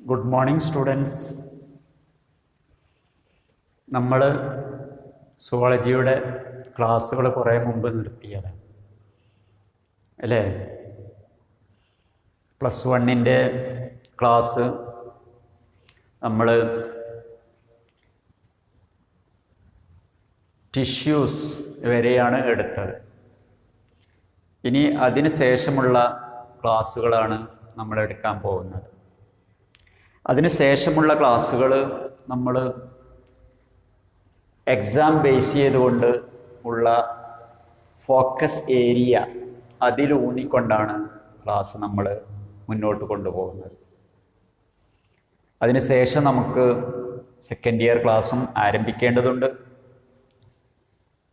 Good morning students. നമ്മൾ സുവോളജിയുടെ ക്ലാസ്സുകൾ കുറേ മുമ്പ് നിർത്തിയതാണ് അല്ലേ? +1 ക്ലാസ് നമ്മൾ ടിഷ്യൂസ് വരെയാണ് എടുത്തത്. ഇനി അതിന് ശേഷമുള്ള ക്ലാസ്സുകളാണ് നമ്മൾ എടുക്കാൻ പോകുന്നത്. അതിന് ശേഷമുള്ള ക്ലാസ്സുകൾ നമ്മൾ എക്സാം ബേസ് ചെയ്തുകൊണ്ട് ഉള്ള ഫോക്കസ് ഏരിയ അതിലൂന്നിക്കൊണ്ടാണ് ക്ലാസ് നമ്മൾ മുന്നോട്ട് കൊണ്ടുപോകുന്നത്. അതിന് ശേഷം നമുക്ക് സെക്കൻഡ് ഇയർ ക്ലാസ്സും ആരംഭിക്കേണ്ടതുണ്ട്.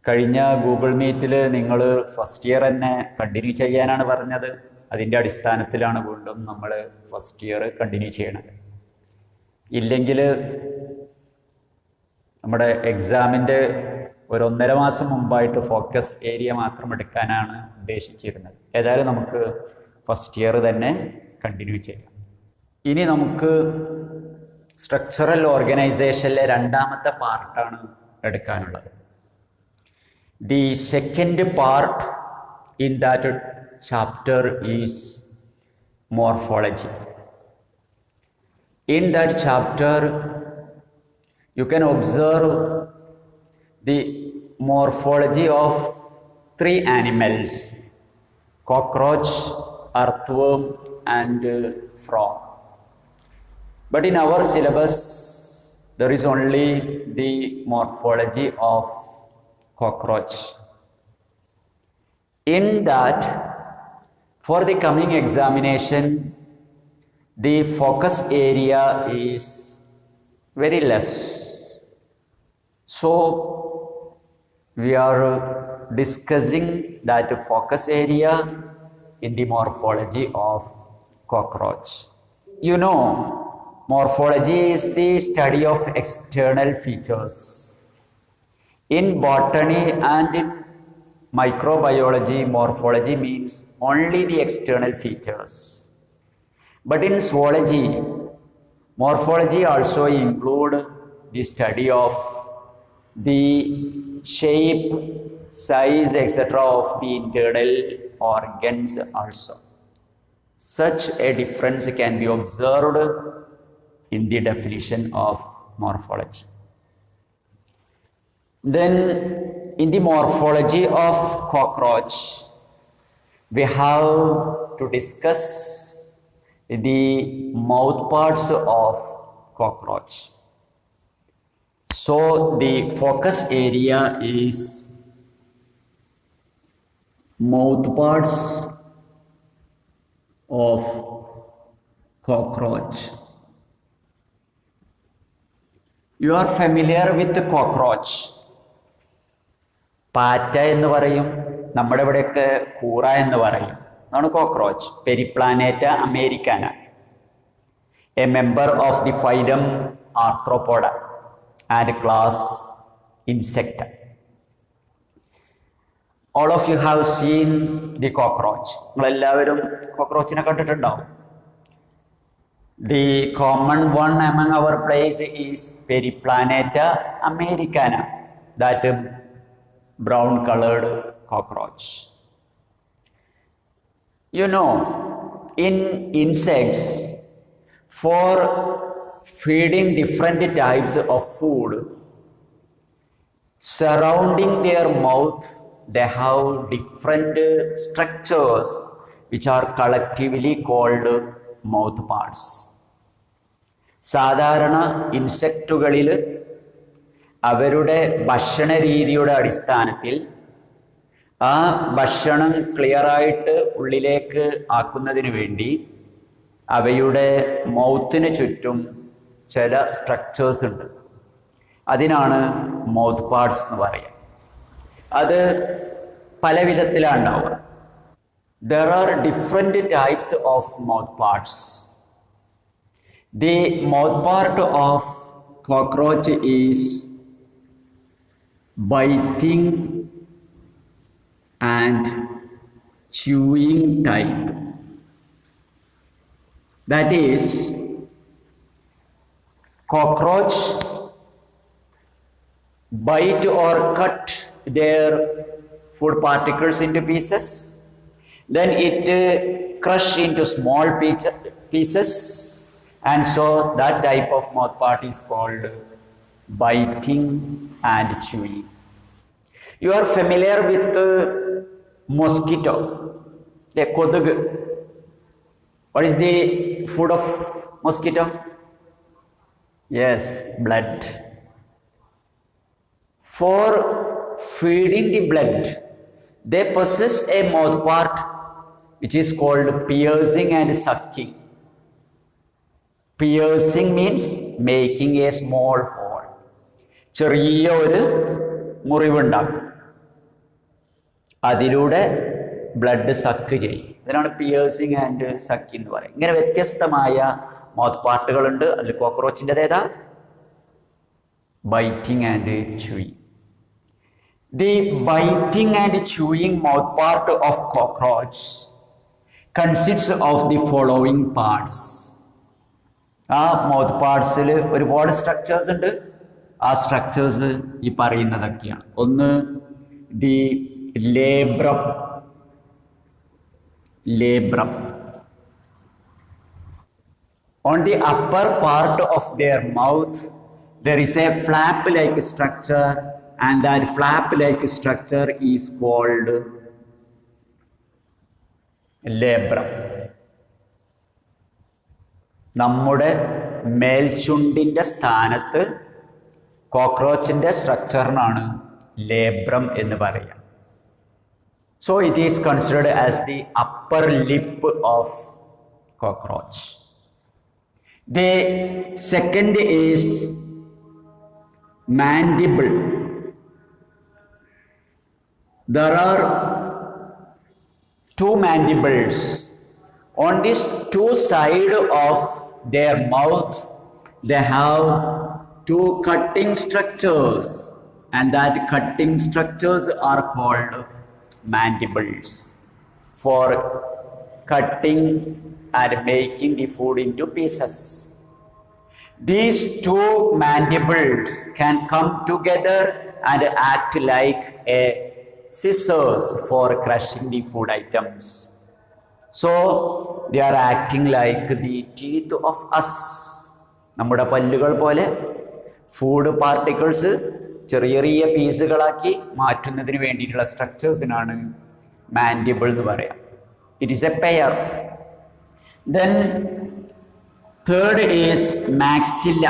കഴിഞ്ഞ ഗൂഗിൾ മീറ്റിൽ നിങ്ങൾ ഫസ്റ്റ് ഇയർ തന്നെ കണ്ടിന്യൂ ചെയ്യാനാണ് പറഞ്ഞത്. അതിൻ്റെ അടിസ്ഥാനത്തിലാണ് വീണ്ടും നമ്മൾ ഫസ്റ്റ് ഇയർ കണ്ടിന്യൂ ചെയ്യണത്. ഇല്ലെങ്കിൽ നമ്മുടെ എക്സാമിൻ്റെ 1.5 മാസം മുമ്പായിട്ട് ഫോക്കസ് ഏരിയ മാത്രം എടുക്കാനാണ് ഉദ്ദേശിച്ചിരുന്നത്. ഏതായാലും നമുക്ക് ഫസ്റ്റ് ഇയർ തന്നെ കണ്ടിന്യൂ ചെയ്യാം. ഇനി നമുക്ക് സ്ട്രക്ചറൽ ഓർഗനൈസേഷനിലെ 2ാമത്തെ പാർട്ടാണ് എടുക്കാനുള്ളത്. The second part in that chapter is morphology. In that chapter, you can observe the morphology of 3 animals: cockroach, earthworm, and frog. But in our syllabus, there is only the morphology of cockroach. In that, for the coming examination, the focus area is very less. So we are discussing that focus area in the morphology of cockroach. You know, morphology is the study of external features. In botany and in microbiology, morphology means only the external features. But in zoology, morphology also include the study of the shape, size, etc. of the internal organs also. Such a difference can be observed in the definition of morphology. Then in the morphology of cockroach, we have to discuss the mouth parts of cockroach. So the focus area is mouth parts of cockroach. You are familiar with the cockroach. പാറ്റ എന്ന് പറയും, നമ്മുടെ ഇവിടെയൊക്കെ കൂറ എന്ന് പറയും. ആണ് cockroach. Periplaneta americana, a member of the phylum Arthropoda and class Insecta. All of you have seen the cockroach. നിങ്ങളെല്ലാവരും കോക്രോച്ചിനെ കണ്ടിട്ടുണ്ടാവും. The common one among our place is Periplaneta americana, that brown coloured cockroach. You know, in insects, for feeding different types of food, surrounding their mouth, they have different structures which are collectively called mouth parts. സാധാരണ ഇൻസെക്റ്റുകളിൽ അവരുടെ ഭക്ഷണ രീതിയുടെ അടിസ്ഥാനത്തിൽ ആ ഭക്ഷണം ക്ലിയറായിട്ട് ഉള്ളിലേക്ക് ആക്കുന്നതിന് വേണ്ടി അവയുടെ മൗത്തിന് ചുറ്റും ചില സ്ട്രക്ചേഴ്സ് ഉണ്ട്. അതിനാണ് മൗത്ത് പാർട്സ് എന്ന് പറയുക. അത് പല വിധത്തിലാണ് ഉണ്ടാവുക. There are different types of mouth parts. The mouth part of cockroach is biting and chewing type. That is, cockroach bite or cut their food particles into pieces, then it crush into small pieces, and so that type of mouth part is called biting and chewing. You are familiar with mosquito, a kodug. What is the food of mosquito? Yes, blood. For feeding the blood, they possess a mouth part which is called piercing and sucking. Piercing means making a small hole. ചെറിയ ഒരു മുറിവുണ്ടാക്കും, അതിലൂടെ blood suck ചെയ്യും. ഇതിനാണ് piercing and sucking എന്ന് പറയും. ഇങ്ങനെ വ്യത്യസ്തമായ mouth പാർട്ടുകളുണ്ട്. അതിൽ കോക്രോച്ചിൻ്റെ ഏതാ? Biting and chewing. The biting and chewing mouth part of cockroach consists of the following parts. ആ മൗത്ത് പാർട്സിൽ ഒരുപാട് സ്ട്രക്ചേഴ്സ് ഉണ്ട്. ആ സ്ട്രക്ചേഴ്സ് ഈ പറയുന്നതൊക്കെയാണ്. ഒന്ന്, the labrum. Labrum. On the upper part of their mouth, there is a flap-like structure, and that flap-like structure is called labrum. നമ്മുടെ മേൽചുണ്ടിൻ്റെ സ്ഥാനത്ത് കോക്രോച്ചിൻ്റെ സ്ട്രക്ചറിനാണ് labrum എന്ന് പറയുക. So it is considered as the upper lip of cockroach. The second is mandible. There are two mandibles. On these two sides of their mouth, they have two cutting structures, and that cutting structures are called mandibles, for cutting and making the food into pieces. These two mandibles can come together and act like a scissors for crushing the food items. So they are acting like the teeth of us. നമ്മുടെ പല്ലുകൾ പോലെ food particles ചെറിയ ചെറിയ പീസുകളാക്കി മാറ്റുന്നതിന് വേണ്ടിയിട്ടുള്ള സ്ട്രക്ചേഴ്സിനാണ് mandible എന്ന് പറയാം. It is A pair. Then third is maxilla.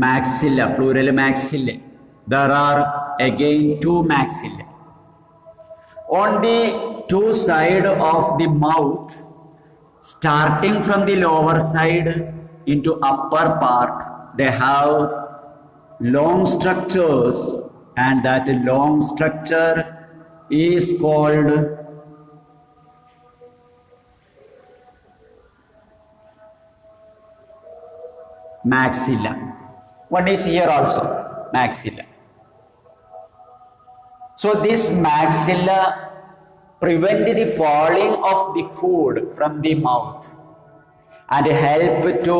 Maxilla, plural maxilla. There are again two maxillae. On the two sides of the mouth, starting from the lower side into upper part, they have long structures, and that long structure is called maxilla. One is here also, maxilla. So this maxilla prevent the falling of the food from the mouth and help to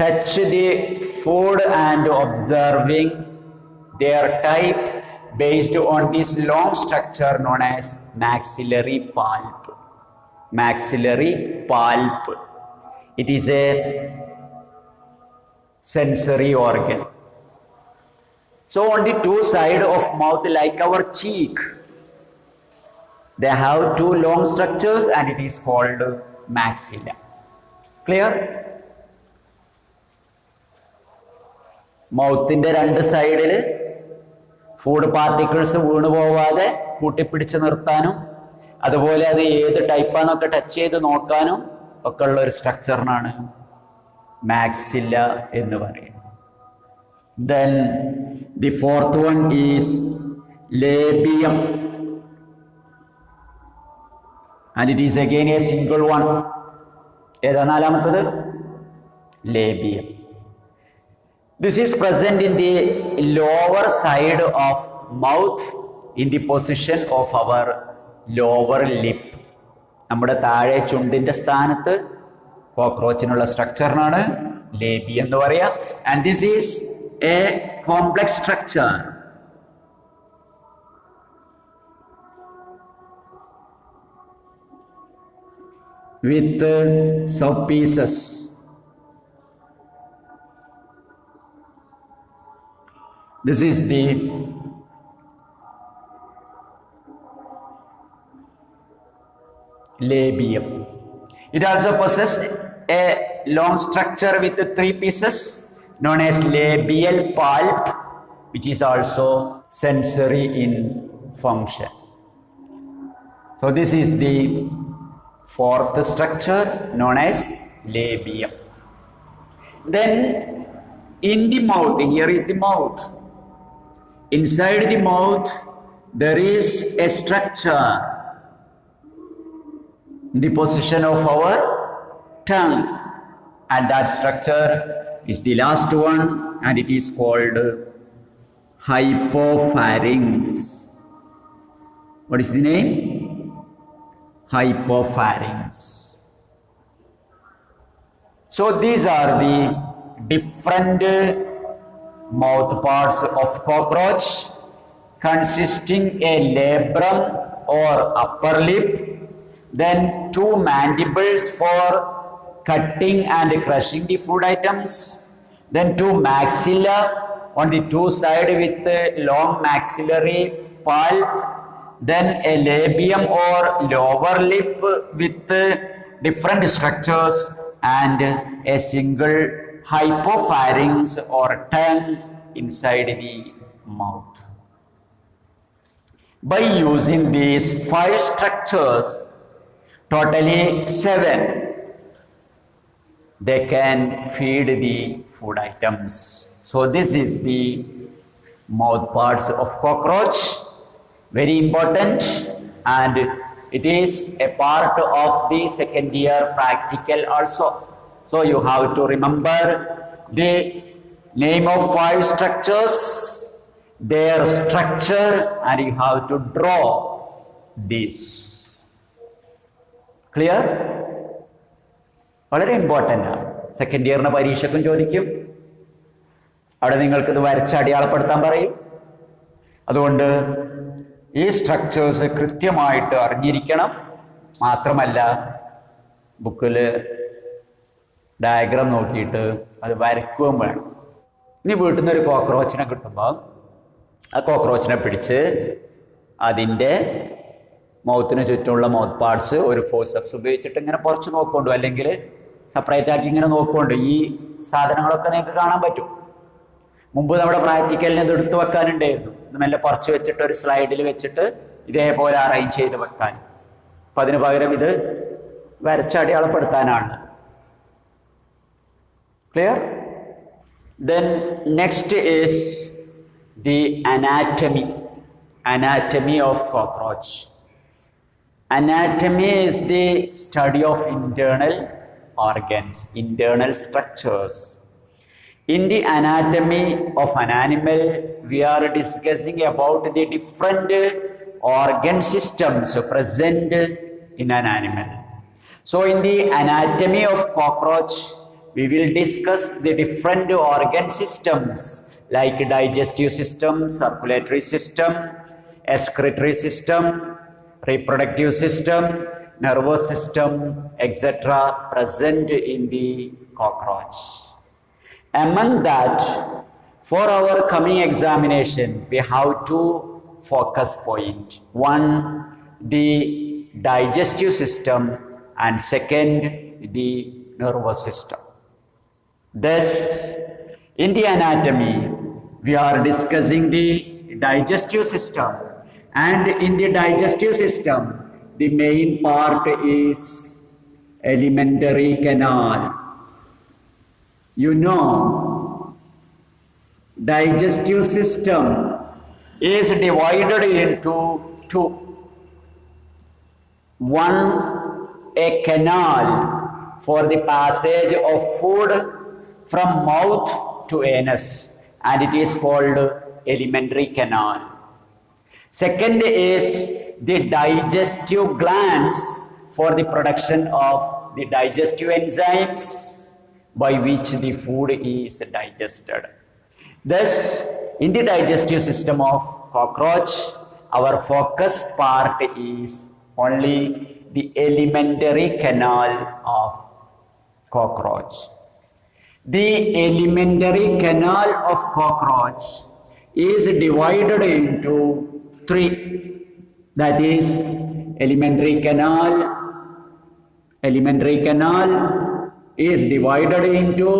touch the food and observing their type based on this long structure known as maxillary pulp. Maxillary pulp. It is a sensory organ. So on the two sides of mouth, like our cheek, they have two long structures, and it is called maxilla. Clear? മൗത്തിൻ്റെ രണ്ട് സൈഡിൽ food particles വീണു പോവാതെ കൂട്ടിപ്പിടിച്ച് നിർത്താനും അതുപോലെ അത് ഏത് ടൈപ്പാന്നൊക്കെ touch ചെയ്ത് നോക്കാനും ഒക്കെ ഉള്ള ഒരു സ്ട്രക്ചറിനാണ് മാക്സില്ല എന്ന് പറയുന്നത്. Then the fourth one is labium, and it is again a single one. ഏതാ നാലാമത്തത്? labium. This is present in the lower side of mouth in the position of our lower lip. നമ്മുടെ താഴെ ചുണ്ടിൻ്റെ സ്ഥാനത്ത് കോക്രോച്ചിനുള്ള സ്ട്രക്ചറിനാണ് labium എന്ന് പറയാ. And this is A complex structure. with subpieces. This is the labium. It also possesses a long structure with 3 pieces known as labial pulp, which is also sensory in function. So this is the fourth structure known as labium. Then in the mouth, here is the mouth. Inside the mouth there is a structure in the position of our tongue, and that structure is the last one, and it is called hypopharynx. What is the name? Hypopharynx. So these are the different mouth parts of cockroach, consisting a labrum or upper lip, then 2 mandibles for cutting and crushing the food items, then 2 maxilla on the 2 sides with long maxillary pulp, then a labium or lower lip with different structures, and a single hypopharynx or tongue inside the mouth. By using these 5 structures, totally 7, they can feed the food items. So this is the mouth parts of cockroach. Very important, and it is a part of the second year practical also. So you have to remember the name of 5 structures, their structure, and you have to draw this. Clear? വളരെ important ആണ്. Second ഇയറിന് പരീക്ഷയ്ക്കും ചോദിക്കും. അവിടെ നിങ്ങൾക്കിത് വരച്ച് അടയാളപ്പെടുത്താൻ പറയും. അതുകൊണ്ട് ഈ സ്ട്രക്ചേഴ്സ് കൃത്യമായിട്ട് അറിഞ്ഞിരിക്കണം. മാത്രമല്ല ബുക്കിൽ ഡയഗ്രാം നോക്കിയിട്ട് അത് വരയ്ക്കുകയും വേണം. ഇനി വീട്ടിൽ നിന്ന് ഒരു കോക്രോച്ചിനെ കിട്ടുമ്പോൾ ആ കോക്രോച്ചിനെ പിടിച്ച് അതിൻ്റെ മൗത്തിന് ചുറ്റുമുള്ള മൗത്ത് പാർട്സ് ഒരു ഫോഴ്സെപ്സ് ഉപയോഗിച്ചിട്ട് ഇങ്ങനെ കുറച്ച് നോക്കൊണ്ടു, അല്ലെങ്കിൽ സെപ്പറേറ്റ് ആക്കി ഇങ്ങനെ നോക്കുകൊണ്ട് ഈ സാധനങ്ങളൊക്കെ നിങ്ങൾക്ക് കാണാൻ പറ്റും. മുമ്പ് നമ്മുടെ പ്രാക്ടിക്കലിന് ഇത് എടുത്ത് വെക്കാനുണ്ടായിരുന്നു. ഇത് മെല്ലെ പറിച്ച് വെച്ചിട്ട് ഒരു സ്ലൈഡിൽ വെച്ചിട്ട് ഇതേപോലെ അറേഞ്ച് ചെയ്ത് വെക്കാൻ. അപ്പം അതിന് പകരം ഇത് വരച്ചടയാളപ്പെടുത്താനാണ്. Clear? Then next is the anatomy of cockroach. Anatomy is the study of internal organs, internal structures. In the anatomy of an animal, we are discussing about the different organ systems present in an animal. So in the anatomy of cockroach, we will discuss the different organ systems like digestive system, circulatory system, excretory system, reproductive system, nervous system, etc. present in the cockroach. Among that, for our coming examination, we have 2 focus points. One, the digestive system, and second, the nervous system. Thus, in the anatomy, we are discussing the digestive system, and in the digestive system, the main part is alimentary canal. You know, digestive system is divided into 2. One, a canal for the passage of food from mouth to anus, and it is called alimentary canal. Second is the digestive glands for the production of the digestive enzymes by which the food is digested. Thus, in the digestive system of cockroach, our focus part is only the alimentary canal of cockroach. The alimentary canal of cockroach is divided into three. That is, alimentary canal is divided into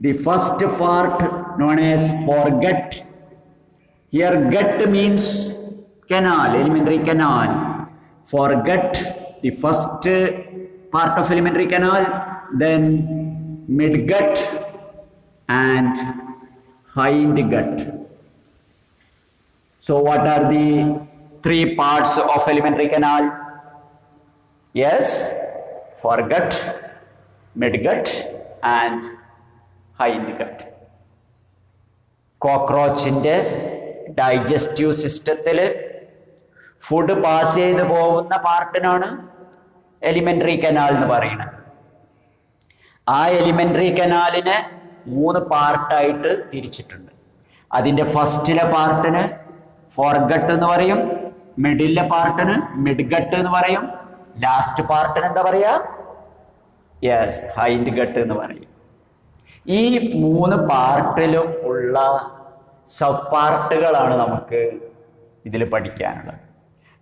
the first part known as foregut. Here gut means canal, alimentary canal. Foregut, the first part of alimentary canal, then midgut and hindgut. So what are the three parts of alimentary canal? Yes, foregut, midgut and hindgut. കോക്രോച്ചിൻ്റെ digestive സിസ്റ്റത്തിൽ food pass ചെയ്ത് പോകുന്ന പാർട്ടിനാണ് elementary canal എന്ന് പറയുന്നത്. ആ elementary കനാലിനെ 3 പാർട്ടായിട്ട് തിരിച്ചിട്ടുണ്ട്. അതിൻ്റെ ഫസ്റ്റിലെ പാർട്ടിന് ഫോർഗട്ട് എന്ന് പറയും, മിഡിലെ പാർട്ടിന് മിഡ്ഗട്ട് എന്ന് പറയും, ലാസ്റ്റ് പാർട്ടിന് എന്താ പറയുക? യെസ്, ഹൈൻഡ് ഗട്ട് എന്ന് പറയും. ഈ 3 പാർട്ടിലും ഉള്ള സബ് പാർട്ടുകളാണ് നമുക്ക് ഇതിൽ പഠിക്കാനുള്ളത്.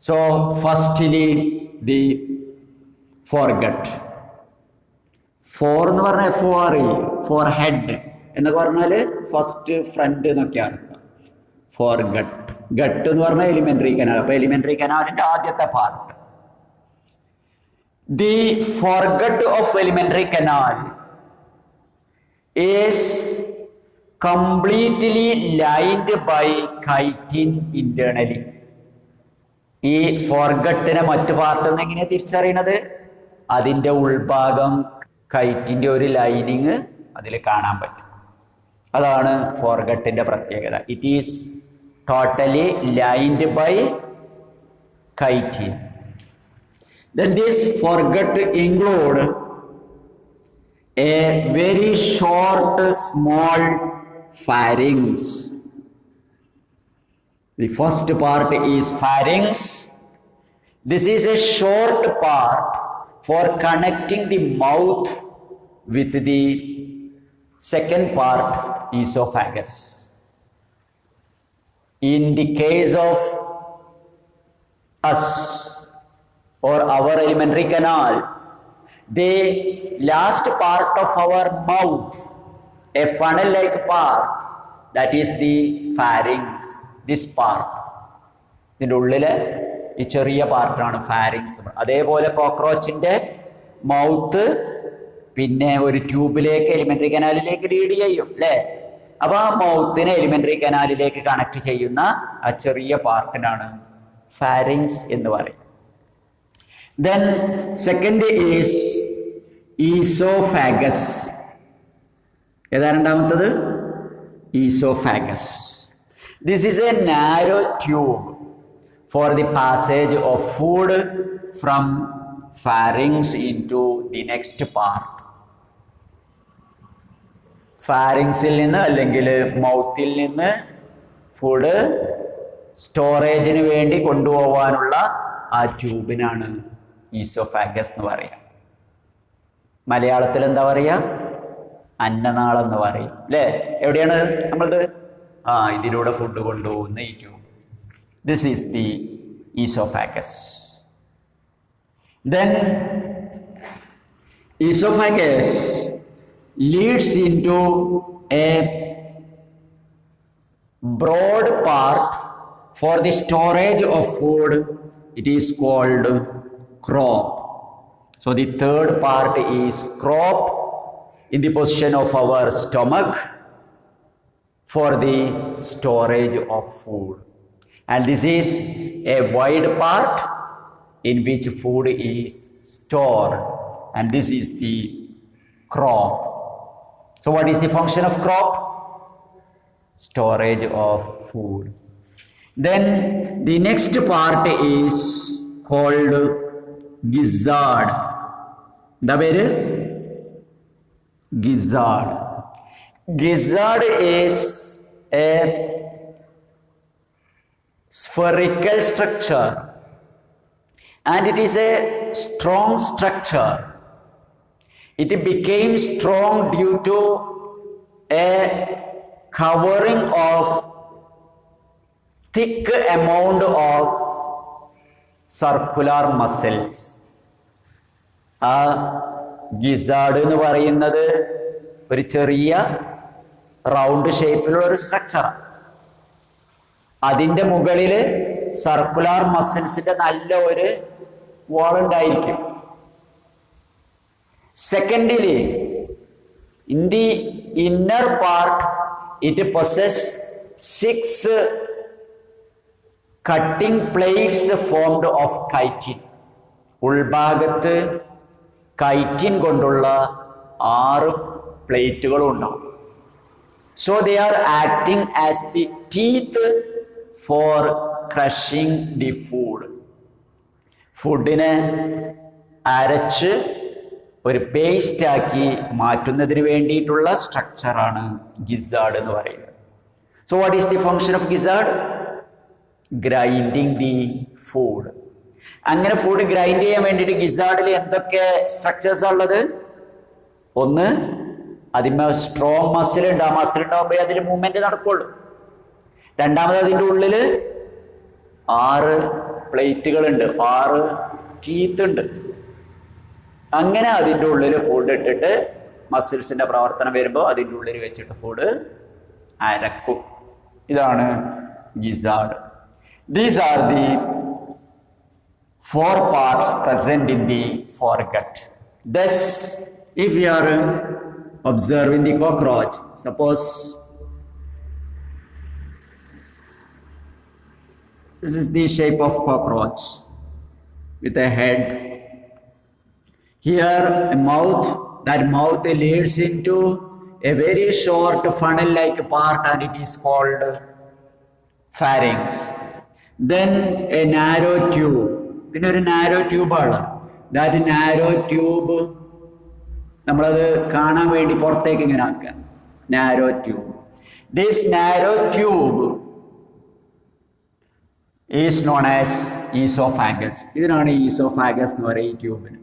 So firstly the foregut. Fore എന്ന് പറഞ്ഞാൽ ഫോർ ഹെഡ് എന്നൊക്കെ പറഞ്ഞാൽ ഫസ്റ്റ് ഫ്രണ്ട് എന്നൊക്കെ അർത്ഥം. ഫോർഗട്ട്. ഗട്ട് എന്ന് പറഞ്ഞാൽ എലിമെൻ്ററി കനാൽ. അപ്പോൾ എലിമെൻ്ററി കനാലിൻ്റെ ആദ്യത്തെ part. The forget of elementary canal is completely lined by chitin internally. ഈ ഫോർഗട്ടിനെ മറ്റു പാർട്ടിൽ നിന്ന് എങ്ങനെയാണ് തിരിച്ചറിയണത്? അതിൻ്റെ ഉൾഭാഗം കൈറ്റിൻ്റെ ഒരു ലൈനിങ് അതിൽ കാണാൻ പറ്റും. അതാണ് ഫോർഗട്ടിൻ്റെ പ്രത്യേകത. It is totally lined by chitin. Then this foregut include a very short small pharynx. The first part is pharynx. This is a short part for connecting the mouth with the second part, esophagus. In the case of us or our alimentary canal, the last part of our mouth, a funnel-like part, that is the pharynx. This part, ഇതിൻ്റെ ഉള്ളിലെ ഈ ചെറിയ പാർട്ടാണ് pharynx. അതേപോലെ കോക്രോച്ചിൻ്റെ mouth പിന്നെ ഒരു ട്യൂബിലേക്ക് elementary കനാലിലേക്ക് lead ചെയ്യും അല്ലേ? അപ്പോൾ ആ മൗത്തിനെ എലിമെൻ്ററി കനാലിലേക്ക് കണക്ട് ചെയ്യുന്ന ആ ചെറിയ പാർട്ടിനാണ് ഫാരിങ്സ് എന്ന് പറയും. Then second is esophagus. ഏതാണ് രണ്ടാമത്തത്? Esophagus. This is a narrow tube for the passage of food from pharynx into the next part. ഫാരിങ്സിൽ നിന്ന് അല്ലെങ്കിൽ മൗത്തിൽ നിന്ന് ഫുഡ് സ്റ്റോറേജിന് വേണ്ടി കൊണ്ടുപോകാനുള്ള ആ ട്യൂബിനാണ് ഈസോഫാഗസ് എന്ന് പറയുക. മലയാളത്തിൽ എന്താ പറയുക? അന്നനാളം എന്ന് പറയും അല്ലേ? എവിടെയാണ് നമ്മളത്? ഇതിലൂടെ ഫുഡ് കൊണ്ടുപോകുന്ന ഈ tube. This is the oesophagus. Then oesophagus leads into a broad part for the storage of food. It is called crop. So the third part is crop in the position of our stomach for the storage of food. And this is a wide part in which food is stored. And this is the crop. So what is the function of crop? Storage of food. Then the next part is called gizzard. എന്താ പേര്? gizzard. Gizzard is a spherical structure and it is a strong structure. It became strong due to a covering of thick amount of circular muscles. ആ gizzard എന്ന് പറയുന്നത് ഒരു ചെറിയ round ഷേപ്പിലുള്ള ഒരു സ്ട്രക്ചറാണ്. അതിൻ്റെ മുകളിൽ സർക്കുലാർ മസിൽസിന്റെ നല്ല ഒരു വാൾ ഉണ്ടായിരിക്കും. Secondly in the inner part it possess 6 cutting plates formed of chitin. ഉൾഭാഗത്ത് കൈറ്റിൻ കൊണ്ടുള്ള 6 പ്ലേറ്റുകളും ഉണ്ടാവും. So they are acting as the teeth for crushing the food. ഫുഡിനെ അരച്ച് ഒരു പേസ്റ്റ് ആക്കി മാറ്റുന്നതിന് വേണ്ടിയിട്ടുള്ള സ്ട്രക്ചറാണ് ഗിസാർഡ് എന്ന് പറയുന്നത്. So what is the function of gizzard? Grinding the food. അങ്ങനെ ഫുഡ് ഗ്രൈൻഡ് ചെയ്യാൻ വേണ്ടിയിട്ട് ഗിസാർഡിൽ എന്തൊക്കെ സ്ട്രക്ചേഴ്സാണ് ഉള്ളത്? ഒന്ന്, അതിന്മേൽ സ്ട്രോങ് മസിൽ ഉണ്ട്. ആ മസിൽ ഉണ്ടാകുമ്പോൾ അതിൽ മൂവ്മെന്റ് നടക്കുള്ളൂ. രണ്ടാമത് അതിൻ്റെ ഉള്ളിൽ 6 പ്ലേറ്റുകളുണ്ട്, 6 ടീത്ത് ഉണ്ട്. അങ്ങനെ അതിൻ്റെ ഉള്ളിൽ ഫുഡ് ഇട്ടിട്ട് മസിൽസിന്റെ പ്രവർത്തനം വരുമ്പോൾ അതിൻ്റെ ഉള്ളിൽ വെച്ചിട്ട് ഫുഡ് അരക്കും. ഇതാണ് gizzard. These are the 4 parts present in the foregut. Thus, if you are observing the cockroach, suppose this is the shape of cockroach with a head. Here a mouth, that mouth leads into a very short funnel-like part and it is called pharynx. Then a narrow tube. പിന്നെ ഒരു narrow ട്യൂബാണ്. That narrow tube നമ്മളത് കാണാൻ വേണ്ടി പുറത്തേക്ക് ഇങ്ങനെ ആക്കുക. Narrow tube. This narrow tube is known as oesophagus. ഇതിനാണ് oesophagus എന്ന് പറയുക ഈ ട്യൂബിന്.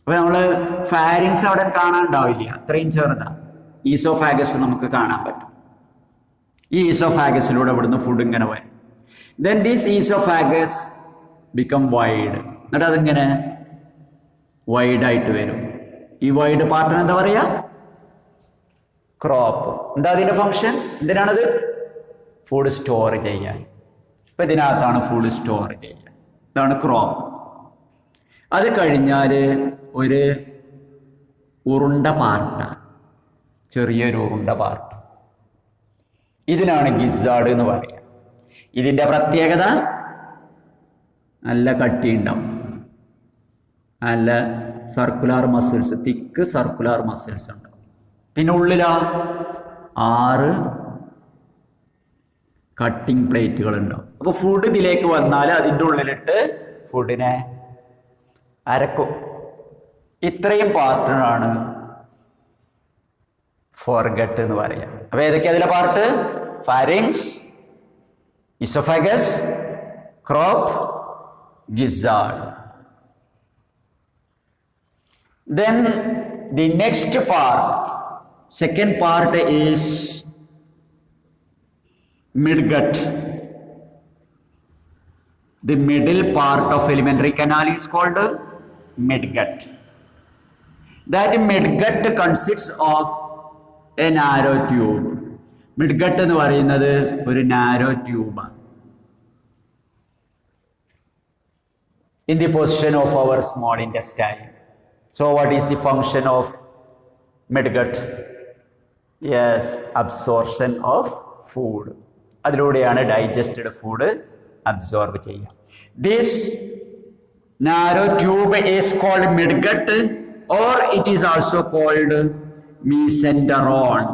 അപ്പൊ നമ്മൾ ഫാരിങ്സ് അവിടെ കാണാനുണ്ടാവില്ല, അത്രയും ചെറുതാണ്. ഈസോഫാഗസ് നമുക്ക് കാണാൻ പറ്റും. ഈ ഈസോഫാഗസിലൂടെ ഇവിടുന്ന് ഫുഡ് ഇങ്ങനെ വരും. Then this oesophagus become wide. എന്നിട്ട് അതിങ്ങനെ വൈഡായിട്ട് വരും. ഈ വൈഡ് പാർട്ടിന് എന്താ പറയുക? ക്രോപ്പ്. എന്താ അതിന്റെ ഫങ്ഷൻ? എന്തിനാണത്? ഫുഡ് സ്റ്റോർ ചെയ്യാൻ. ഇപ്പൊ ഇതിനകത്താണ് ഫുഡ് സ്റ്റോർ ചെയ്യാൻ. ഇതാണ് ക്രോപ്പ്. അത് കഴിഞ്ഞാൽ ഒരു ഉരുണ്ട പാർട്ട്, ചെറിയൊരു ഉരുണ്ട പാർട്ട്, ഇതിനാണ് ഗിസാർഡ് എന്ന് പറയുക. ഇതിന്റെ പ്രത്യേകത നല്ല കട്ടി ഉണ്ടാവും, നല്ല സർക്കുലാർ മസിൽസ്, തിക്ക് സർക്കുലാർ മസിൽസ് ഉണ്ടാവും. പിന്നെ ഉള്ളിലാ 6 കട്ടിംഗ് പ്ലേറ്റുകൾ ഉണ്ടാവും. അപ്പോൾ ഫുഡ് ഇതിലേക്ക് വന്നാൽ അതിൻ്റെ ഉള്ളിലിട്ട് ഫുഡിനെ അരക്കും. ഇത്രയും പാർട്ടിനാണ് ഫോർഗട്ട് എന്ന് പറയുക. അപ്പോൾ ഏതൊക്കെയാ അതിലെ part? Pharynx, oesophagus, crop, gizzard. Then the next part, second part is midgut. The middle part of alimentary canal is called midgut. That midgut consists of a narrow tube. Midgut എന്ന് പറയുന്നത് ഒരു narrow ട്യൂബാണ്. In the position of our small intestine. So what is the function of midgut? Yes, absorption of food. അതിലൂടെയാണ് digested food absorb ചെയ്യുക. This narrow tube is called midgut or it is also called mesenteron.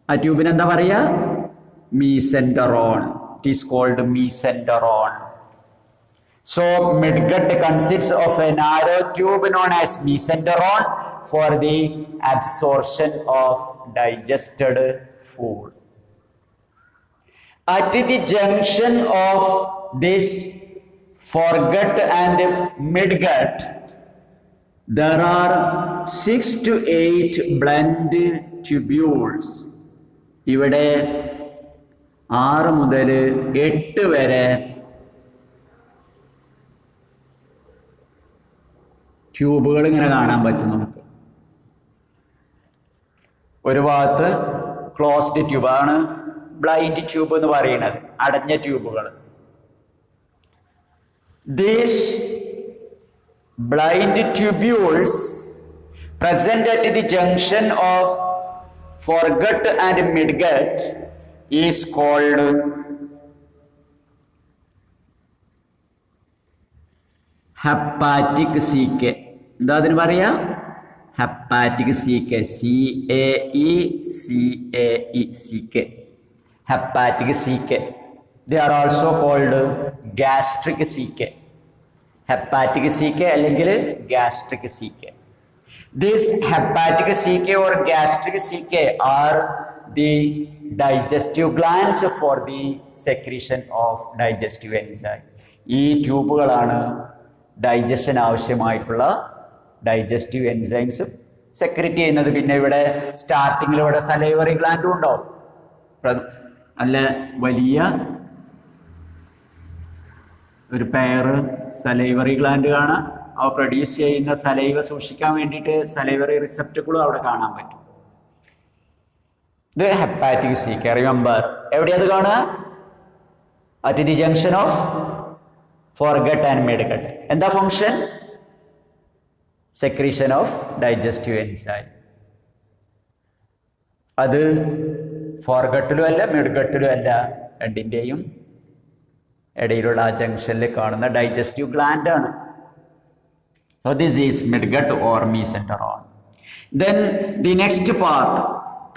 ആ ട്യൂബിന് എന്താ പറയുക? mesenteron. It is called mesenteron. So midgut consists of a narrow tube known as mesenteron for the absorption of digested food. At the junction of this foregut and midgut, there are 6 to 8 blunt tubules. ഇവിടെ 6 മുതൽ 8 വരെ ട്യൂബുകൾ ഇങ്ങനെ കാണാൻ പറ്റും നമുക്ക്. ഒരു ഭാഗത്ത് ക്ലോസ്ഡ് ട്യൂബ് ആണ് ബ്ലൈൻഡ് ട്യൂബ് എന്ന് പറയുന്നത്, അടഞ്ഞ ട്യൂബുകൾ. These blind tubules present at the junction of foregut and midgut is called hepatic CK. എന്താ അതിന് പറയാ? hepatic CK. CAECAE. hepatic CK. They are also called gastric CK. hepatic CK അല്ലെങ്കിൽ gastric CK. This hepatic CK or gastric CK are the digestive glands for the secretion of digestive enzyme. ഈ ട്യൂബുകളാണ് digestion ആവശ്യമായിട്ടുള്ള digestive enzymes secret ചെയ്യുന്നത്. പിന്നെ ഇവിടെ സ്റ്റാർട്ടിങ്ങിൽ ഇവിടെ salivary ഗ്ലാൻഡും ഉണ്ടാവും. നല്ല വലിയ ഒരു പെയറ് സലൈവറി ഗ്ലാൻഡ് കാണാം. അവ പ്രൊഡ്യൂസ് ചെയ്യുന്ന സലൈവ സൂക്ഷിക്കാൻ വേണ്ടിയിട്ട് സലൈവറി റിസെപ്റ്റക്കിളും അവിടെ കാണാൻ പറ്റും. ഇത് ഹെപ്പാറ്റിക് CK. റിമെമ്പർ, എവിടെയത് കാണുക? At the junction of foregut and midgut. എന്താ function? Secretion of digestive enzyme. അത് ഫോർഗട്ടിലും അല്ല മിഡ്ഗട്ടിലും അല്ല, രണ്ടിൻ്റെയും ഇടയിലുള്ള ആ ജംഗ്ഷനിൽ കാണുന്ന ഡൈജസ്റ്റീവ് ഗ്ലാൻഡ് ആണ്. So this is midgut or mesenteron. Then the next part,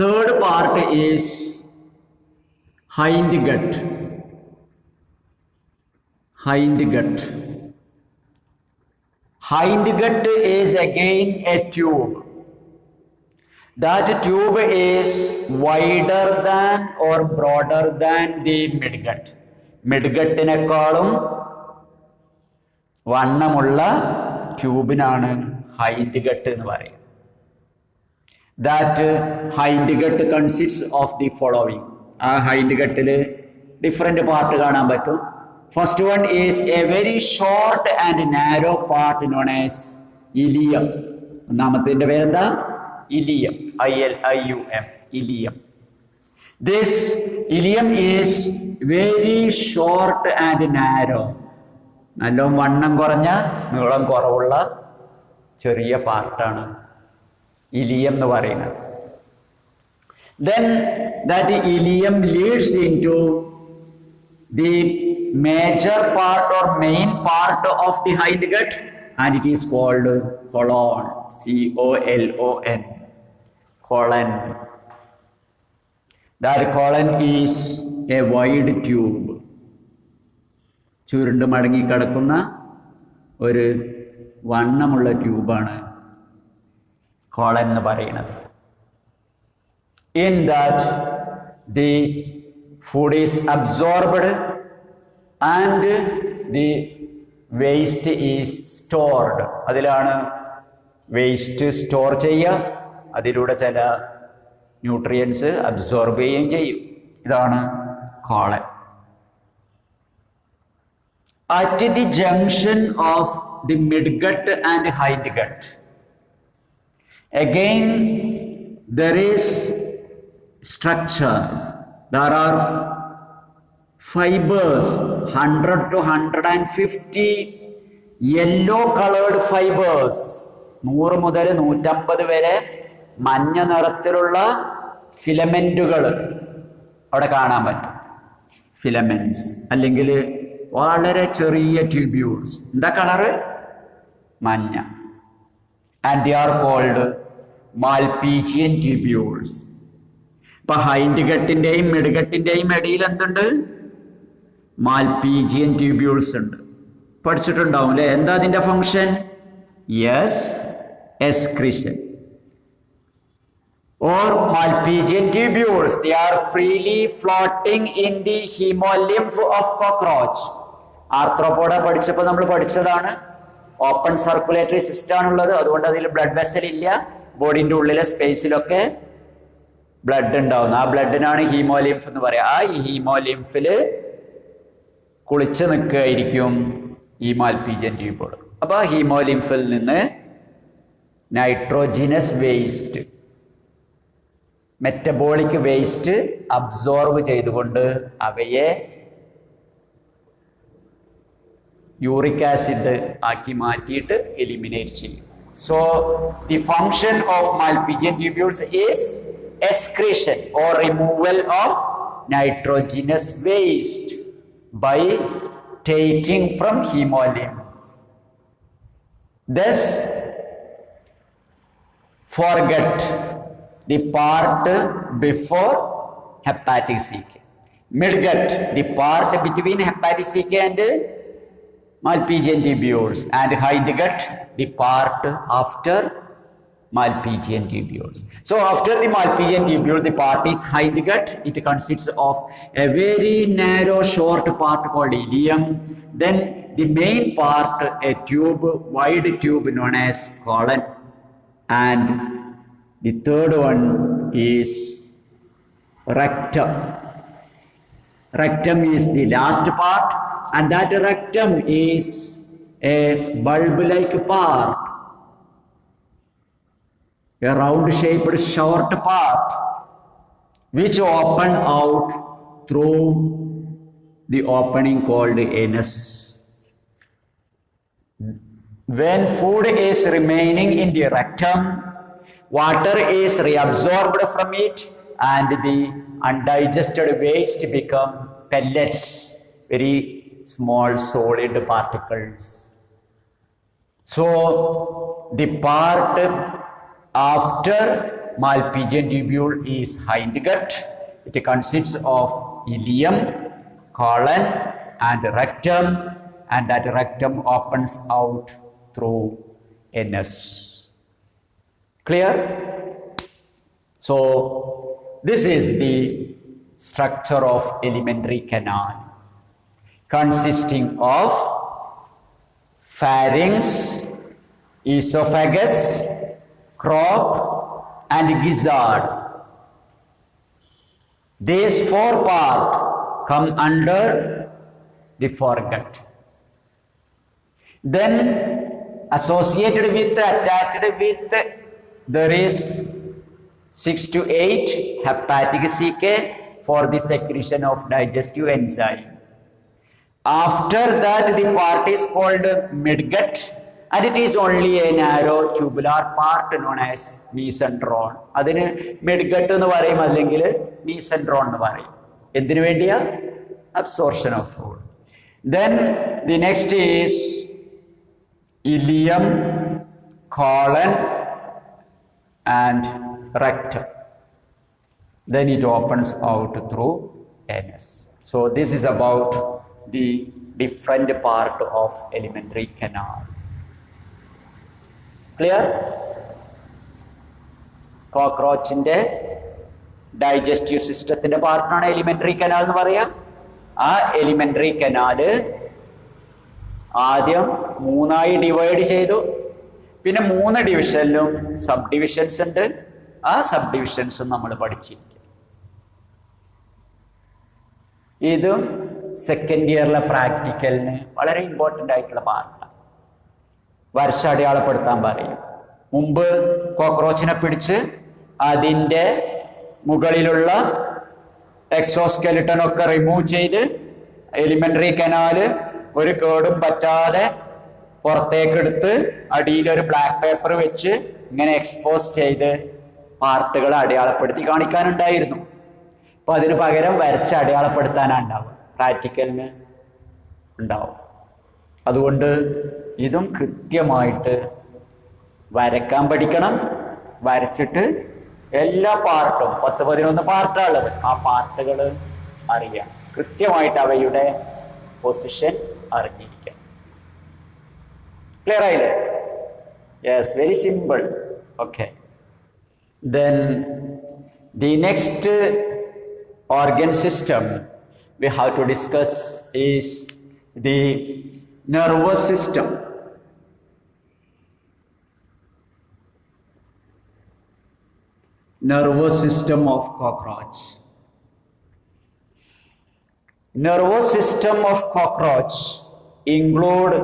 third part is hindgut. Hindgut. Hindgut is again a tube. That tube is wider than or broader than the midgut. മിഡ്ഗട്ടിനേക്കാളും വണ്ണമുള്ള ട്യൂബിനാണ് hindgut എന്ന് പറയുന്നത്. That hindgut consist of the following. ആ ഹൈൻഡ് ഗട്ടിൽ different part കാണാൻ പറ്റും. First one is a very short and narrow part known as ileum. ഒന്നാമത്തെ പേരെന്താ? Ileum. ILIUM. Ileum. This ileum is very short and narrow. നല്ല വണ്ണം കുറഞ്ഞ നീളം കുറവുള്ള ചെറിയ പാർട്ടാണ് ഇലിയം എന്ന് പറയുന്നത്. Then that ileum leads into the major part or main part of the hindgut and it is called colon. COLON. Colon. That colon is a wide tube. ചുരുണ്ട് മടങ്ങി കിടക്കുന്ന ഒരു വണ്ണമുള്ള ട്യൂബാണ് കോളൻ എന്ന് പറയുന്നത്. In that the food is absorbed and the waste is stored. അതിലാണ് waste store ചെയ്യുക, അതിലൂടെ ചില ന്യൂട്രിയൻസ് അബ്സോർബ് ചെയ്യുകയും ചെയ്യും. ഇതാണ് colon. At the junction of the midgut and hindgut, again there is structure. There are fibers, 100 to 150 yellow colored fibers. 100 മുതൽ 150 വരെ മഞ്ഞ നിറത്തിലുള്ള ഫിലമെന്റുകൾ അവിടെ കാണാൻ പറ്റും. ഫിലമെന്റ്സ് അല്ലെങ്കിൽ വളരെ ചെറിയ ട്യൂബ്യൂൾസ്. എന്താ കളറ്? മഞ്ഞ. And they are called Malpighian tubules. ഇപ്പൊ ഹൈൻഡ് ഗട്ടിന്റെയും മിഡ്ഗട്ടിന്റെയും ഇടയിൽ എന്തുണ്ട്? മാൽപീജിയൻ ട്യൂബ്യൂൾസ് ഉണ്ട്. പഠിച്ചിട്ടുണ്ടാവും അല്ലെ? എന്താ അതിന്റെ function? Yes, excretion. Or Malpighian tubules, they are freely floating in the hemolymph of cockroach. ആർത്രോപോഡ പഠിച്ചപ്പോൾ നമ്മൾ പഠിച്ചതാണ്, ഓപ്പൺ സർക്കുലേറ്ററി സിസ്റ്റം ആണുള്ളത്, അതുകൊണ്ട് അതിൽ ബ്ലഡ് വെസൽ ഇല്ല. ബോഡിന്റെ ഉള്ളിലെ സ്പേസിലൊക്കെ ബ്ലഡ് ഉണ്ടാവുന്നു. ആ ബ്ലഡിനാണ് ഹീമോലിംഫ് എന്ന് പറയാം. ആ ഹീമോലിംഫില് കുളിച്ച് നിൽക്കുകയായിരിക്കും ഈ മാൽപീജിയൻ ട്യൂബുകൾ. അപ്പൊ ഹീമോലിംഫിൽ നിന്ന് nitrogenase waste, metabolic waste absorb ചെയ്തുകൊണ്ട് അവയെ യൂറിക് ആസിഡ് ആക്കി മാറ്റിയിട്ട് എലിമിനേറ്റ് ചെയ്യും. So the function of Malpighian tubules is excretion or removal of nitrogenase waste by taking from hemolymph. Thus, forget the part before hepatic CK. Midgut, the part between hepatic CK and Malpighian tubules, and hindgut, the part after Malpighian tubules. So after the Malpighian tubule, the part is hindgut. It consists of a very narrow short part called ileum. Then the main part, a tube, wide tube known as colon. And the third one is rectum. Rectum is the last part, and that rectum is a bulb-like part, a round-shaped short part which open out through the opening called anus. When food is remaining in the rectum, water is reabsorbed from it and the undigested waste become pellets, very small solid particles. So the part after Malpighian tubule is hindgut. It consists of ileum, colon, and rectum, and that rectum opens out through anus. Clear? So this is the structure of alimentary canal, consisting of pharynx, esophagus, crop, and gizzard. These four parts come under the foregut. Then associated with, attached with, there is 6 to 8 hepatic CK for the secretion of digestive enzyme. After that, the part is called midgut, and it is only a narrow tubular part known as mesenteron. അതിന് midgut എന്ന് പറയും, അല്ലെങ്കിൽ മീസെൻട്രോൺ എന്ന് പറയും. എന്തിനു വേണ്ടിയാ? Absorption of food. Then the next is ileum, colon, and rectum. Then it opens out through anus. So this is about the different part of alimentary canal. Clear? കോക്രോച്ചിന്റെ ഡൈജസ്റ്റീവ് സിസ്റ്റത്തിന്റെ പാർട്ടാണ് എലിമെന്ററി കനാൽ എന്ന് പറയാം. ആ എലിമെന്ററി കനാല് ആദ്യം 3ആയി divide ചെയ്തു. പിന്നെ 3 ഡിവിഷനിലും സബ് ഡിവിഷൻസ് ഉണ്ട്. ആ സബ് ഡിവിഷൻസും നമ്മൾ പഠിച്ചിരിക്കും. ഇതും സെക്കൻഡ് ഇയറിലെ പ്രാക്ടിക്കലിന് വളരെ ഇമ്പോർട്ടൻ്റ് ആയിട്ടുള്ള പാർട്ടാണ്. വരച്ചടയാളപ്പെടുത്താൻ പറയും. മുമ്പ് കോക്രോച്ചിനെ പിടിച്ച് അതിൻ്റെ മുകളിലുള്ള എക്സോസ്കെലിട്ടൺ ഒക്കെ റിമൂവ് ചെയ്ത് എലിമെന്ററി കനാല് ഒരു കേടും പറ്റാതെ പുറത്തേക്കെടുത്ത് അടിയിലൊരു ബ്ലാക്ക് പേപ്പർ വെച്ച് ഇങ്ങനെ എക്സ്പോസ് ചെയ്ത് പാർട്ടുകൾ അടയാളപ്പെടുത്തി കാണിക്കാനുണ്ടായിരുന്നു. അപ്പൊ അതിന് പകരം വരച്ച് അടയാളപ്പെടുത്താനാണ് ഉണ്ടാവുക, പ്രാക്ടിക്കലിന് ഉണ്ടാവും. അതുകൊണ്ട് ഇതും കൃത്യമായിട്ട് വരക്കാൻ പഠിക്കണം. വരച്ചിട്ട് എല്ലാ പാർട്ടും 10-11 പാർട്ടാണുള്ളത്, ആ പാർട്ടുകൾ അറിയാം, കൃത്യമായിട്ട് അവയുടെ പൊസിഷൻ അറിഞ്ഞിരിക്കണം. ക്ലിയർ ആയില്ലേ? Yes, very simple. Okay, then the next organ system we have to discuss is the nervous system. Nervous system of cockroach. Nervous system of cockroach include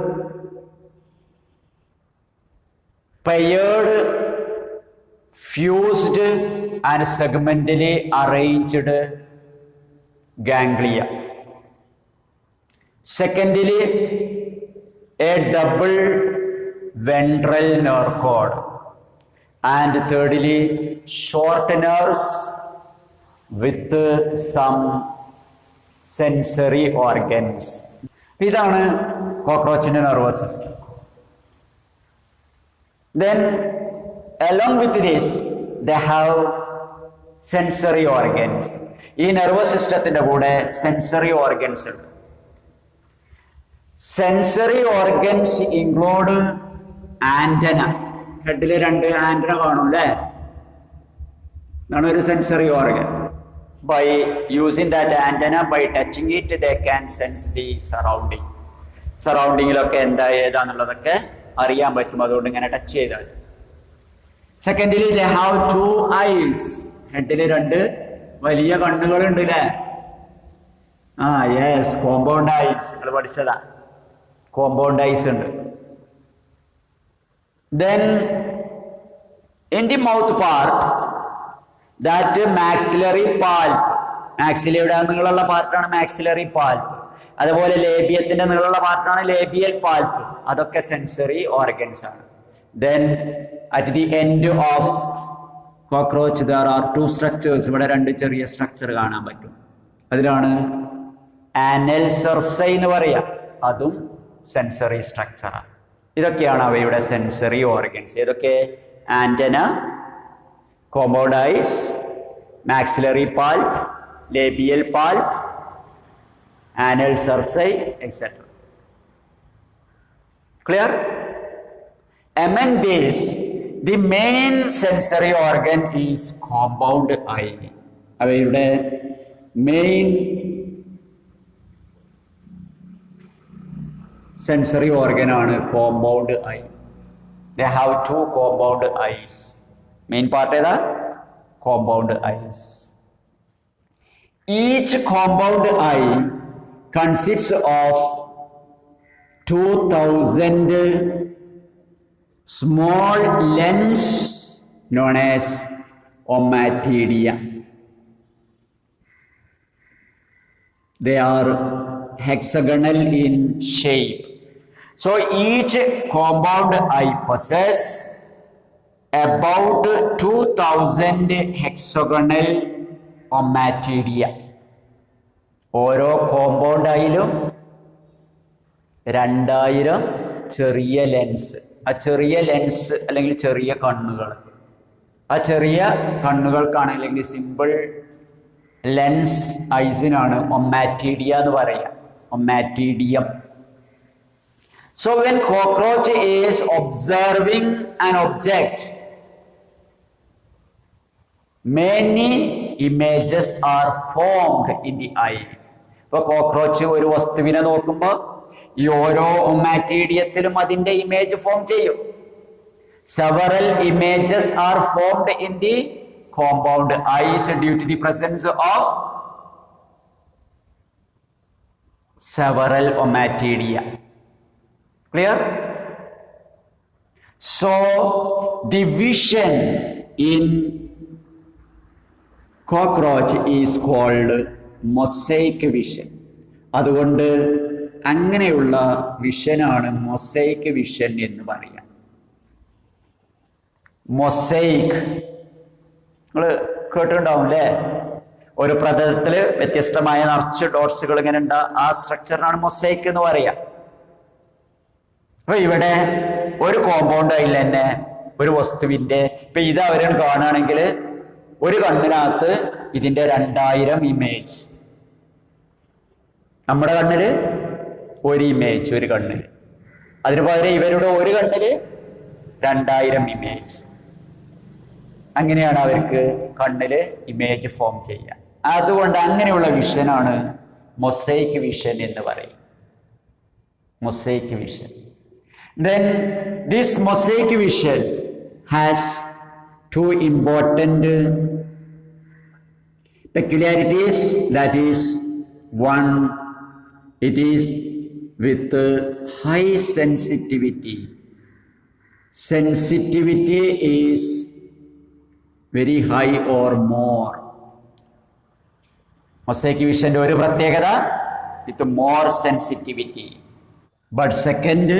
paired, fused and segmentally arranged ganglia. Secondly, a double ventral nerve cord. And thirdly, short nerves with some sensory organs. ഇതാണ് കോക്രോച്ചിന്റെ nervous സിസ്റ്റം. Then along with this they have sensory organs. ഈ nervous സിസ്റ്റത്തിന്റെ കൂടെ sensory organs ഉണ്ട്. Sensory organs include antenna. ഹെഡിൽ 2 antenna കാണും അല്ലേ? അതാണ് ഒരു sensory organ. By using that antenna, by touching it they can sense the surrounding. സറൗണ്ടിങ്ങിലൊക്കെ എന്താ ഏതാന്നുള്ളതൊക്കെ അറിയാൻ പറ്റും, അതുകൊണ്ട് ഇങ്ങനെ ടച്ച് ചെയ്താൽ. സെക്കൻഡലി ദേ ഹാവ് 2 ഐസ്. ഹെഡിൽ 2 വലിയ കണ്ണുകളുണ്ട് അല്ലേ? Yes, compound ice. നിങ്ങൾ പഠിച്ചതാ, കോമ്പൗണ്ട് ഐസ് ഉണ്ട്. Then in the mouth part, that maxillary pulp, മാക്സിലയുടെ നീളമുള്ള പാർട്ടാണ് മാക്സിലറി പാൽപ്പ്. അതുപോലെ ലേബിയത്തിന്റെ നീളമുള്ള പാർട്ടാണ് ലേബിയൽ പാൽപ്പ്. അതൊക്കെ സെൻസറി ഓർഗൻസ് ആണ്. Then at the end of cockroach there are 2 structures. ഇവിടെ 2 ചെറിയ സ്ട്രക്ചർ കാണാൻ പറ്റും. അതിലാണ് ആനൽ സെർസൈ എന്ന് പറയാം. അതും സെൻസറി സ്ട്രക്ചറാണ്. ഇതൊക്കെയാണ് അവയുടെ സെൻസറി ഓർഗൻസ്. ഏതൊക്കെ? Antenna, compound eyes, maxillary palp, labial palp, anal cerci et cetera. Clear? Among these, the main sensory organ is compound eye. അവയുടെ മെയിൻ സെൻസറി ഓർഗൻ ആണ് compound eye. They have 2 compound eyes. Main part ഏതാ? Compound eyes. Each compound eye consists of 2000 small lens known as ommatidia. They are hexagonal in shape. So each compound eye possesses about 2000 hexagonal ommatidia. ഓരോ compound ഐയിലും 2000 ചെറിയ lens. ആ ചെറിയ lens അല്ലെങ്കിൽ ചെറിയ കണ്ണുകൾ, ആ ചെറിയ കണ്ണുകൾക്കാണ് അല്ലെങ്കിൽ സിമ്പിൾ ലെൻസ് ഐസിനാണ് ഒമാറ്റീഡിയ എന്ന് പറയുക. ഒമാറ്റീഡിയം. So when cockroach is observing an object, many images are formed in the eye. ഇപ്പൊ കോക്രോച്ച് ഒരു വസ്തുവിനെ നോക്കുമ്പോൾ ഈ ഓരോ ഒമാറ്റീഡിയത്തിലും അതിന്റെ ഇമേജ് ഫോം ചെയ്യും. Several images are formed in the compound eyes due to the presence of several ommatidia. Clear? So the vision in cockroach is called mosaic vision. അതുകൊണ്ട് അങ്ങനെയുള്ള വിഷനാണ് മൊസൈക്ക് വിഷൻ എന്ന് പറയുക. മൊസൈക്ക് നിങ്ങൾ കേട്ടിട്ടുണ്ടാവും അല്ലേ? ഒരു പ്രതലത്തിൽ വ്യത്യസ്തമായ നിറച്ച് ഡോട്ട്സുകൾ ഇങ്ങനെ ഉണ്ട്. ആ സ്ട്രക്ചറിനാണ് മൊസൈക്ക് എന്ന് പറയുക. അപ്പൊ ഇവിടെ ഒരു കോമ്പൗണ്ട് അതിൽ തന്നെ ഒരു വസ്തുവിന്റെ ഇപ്പൊ ഇത് അവരും കാണുകയാണെങ്കിൽ ഒരു കണ്ണിനകത്ത് ഇതിന്റെ 2000 ഇമേജ്. നമ്മുടെ കണ്ണില് ഒരു ഇമേജ് ഒരു കണ്ണിൽ. അതിനു പകരം ഇവരുടെ ഒരു കണ്ണില് 2000 ഇമേജ്. അങ്ങനെയാണ് അവർക്ക് കണ്ണില് ഇമേജ് ഫോം ചെയ്യുക. അതുകൊണ്ട് അങ്ങനെയുള്ള വിഷനാണ് മൊസൈക്ക് വിഷൻ എന്ന് പറയും. Mosaic vision. Then this mosaic vision has two important peculiarities. That is, one, it is with high sensitivity. Sensitivity is very high or more. Mosaic വിഷന്റെ ഒരു പ്രത്യേകത, with more sensitivity. But second,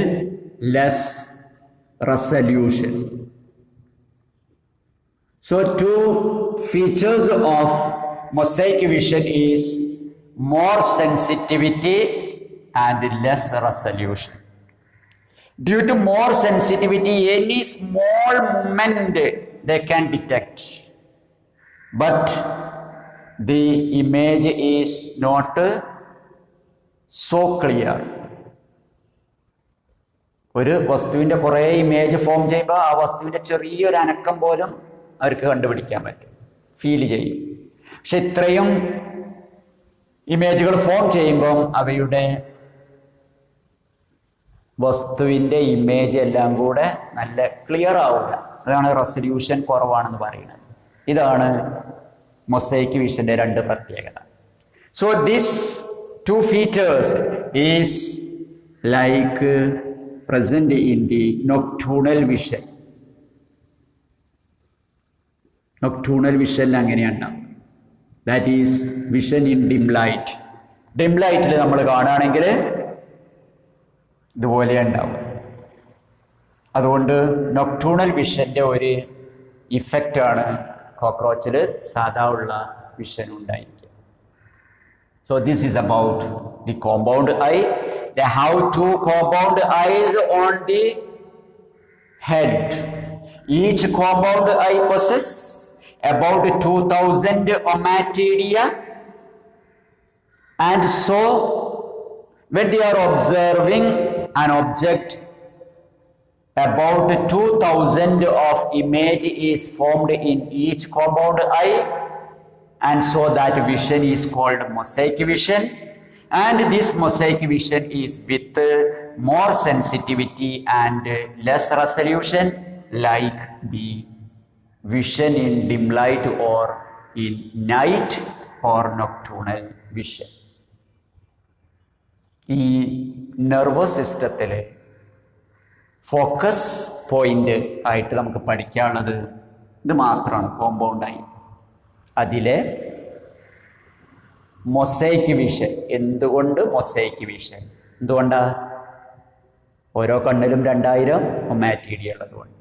less resolution. So two features of mosaic vision is more sensitivity and less resolution. Due to more sensitivity, any small movement they can detect, but the image is not so clear. ഒരു വസ്തുവിൻ്റെ കുറേ image form ചെയ്യുമ്പോൾ ആ വസ്തുവിൻ്റെ ചെറിയൊരു അനക്കം പോലും അവർക്ക് കണ്ടുപിടിക്കാൻ പറ്റും, ഫീൽ ചെയ്യും. പക്ഷെ ഇത്രയും ഇമേജുകൾ ഫോം ചെയ്യുമ്പം അവയുടെ വസ്തുവിൻ്റെ ഇമേജ് എല്ലാം കൂടെ നല്ല ക്ലിയർ ആവില്ല. അതാണ് റെസല്യൂഷൻ കുറവാണെന്ന് പറയുന്നത്. ഇതാണ് മൊസൈക്ക് വിഷന്റെ രണ്ട് പ്രത്യേകത. So this to features is like present in the nocturnal vision. Nocturnal vision അങ്ങനെയാണ്. That is vision in dim light. dim lightൽ നമ്മൾ കാണുകയാണെങ്കിൽ ഇതുപോലെ ഉണ്ടാവും. അതുകൊണ്ട് നൊക്ടൂണൽ വിഷന്റെ ഒരു ഇഫക്റ്റാണ് കോക്രോച്ചിൽ സാധാ ഉള്ള വിഷൻ ഉണ്ടായിരിക്കുക. So this is about the compound eye. They have two compound eyes on the head. Each compound eye possesses about 2000 ommatidia, and so when they are observing an object, about 2000 of image is formed in each compound eye, and so that vision is called mosaic vision. And this mosaic vision is with more sensitivity and less resolution, like the vision in dim light or in night or nocturnal vision. ഈ nervous സിസ്റ്റത്തിലെ focus point ആയിട്ട് നമുക്ക് പഠിക്കാനുള്ളത് ഇത് മാത്രമാണ്, കോമ്പൗണ്ടായി. അതിലെ mosaic vision. എന്തുകൊണ്ട് mosaic vision? എന്തുകൊണ്ടാ? ഓരോ കണ്ണിലും 2000 ഒമാറ്റിഡിയ ഉള്ളതുകൊണ്ട്.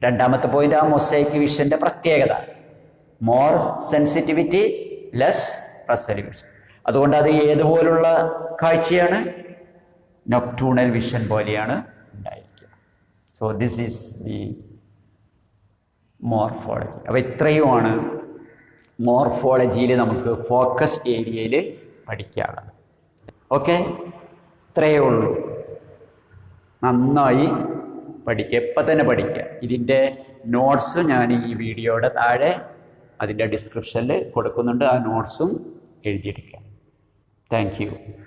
രണ്ടാമത്തെ പോയിന്റ് ആ മൊസൈക്ക് വിഷന്റെ പ്രത്യേകത, മോർ സെൻസിറ്റിവിറ്റി, ലെസ് റെസല്യൂഷൻ. അതുകൊണ്ട് അത് ഏതുപോലുള്ള കാഴ്ചയാണ്? നൊക്ടൂണൽ വിഷൻ പോലെയാണ് ഉണ്ടായിരിക്കുക. So this is the morphology. അപ്പോൾ ഇത്രയുമാണ് മോർഫോളജിയിൽ നമുക്ക് ഫോക്കസ് ഏരിയയിൽ പഠിക്കാനുള്ളത്. ഓക്കെ, ഇത്രയേ ഉള്ളൂ. നന്നായി പഠിക്കുക, എപ്പം തന്നെ പഠിക്കുക. ഇതിൻ്റെ നോട്ട്സ് ഞാൻ ഈ വീഡിയോയുടെ താഴെ അതിൻ്റെ ഡിസ്ക്രിപ്ഷനിൽ കൊടുക്കുന്നുണ്ട്. ആ നോട്ട്സും എഴുതിയെടുക്കുക. Thank you.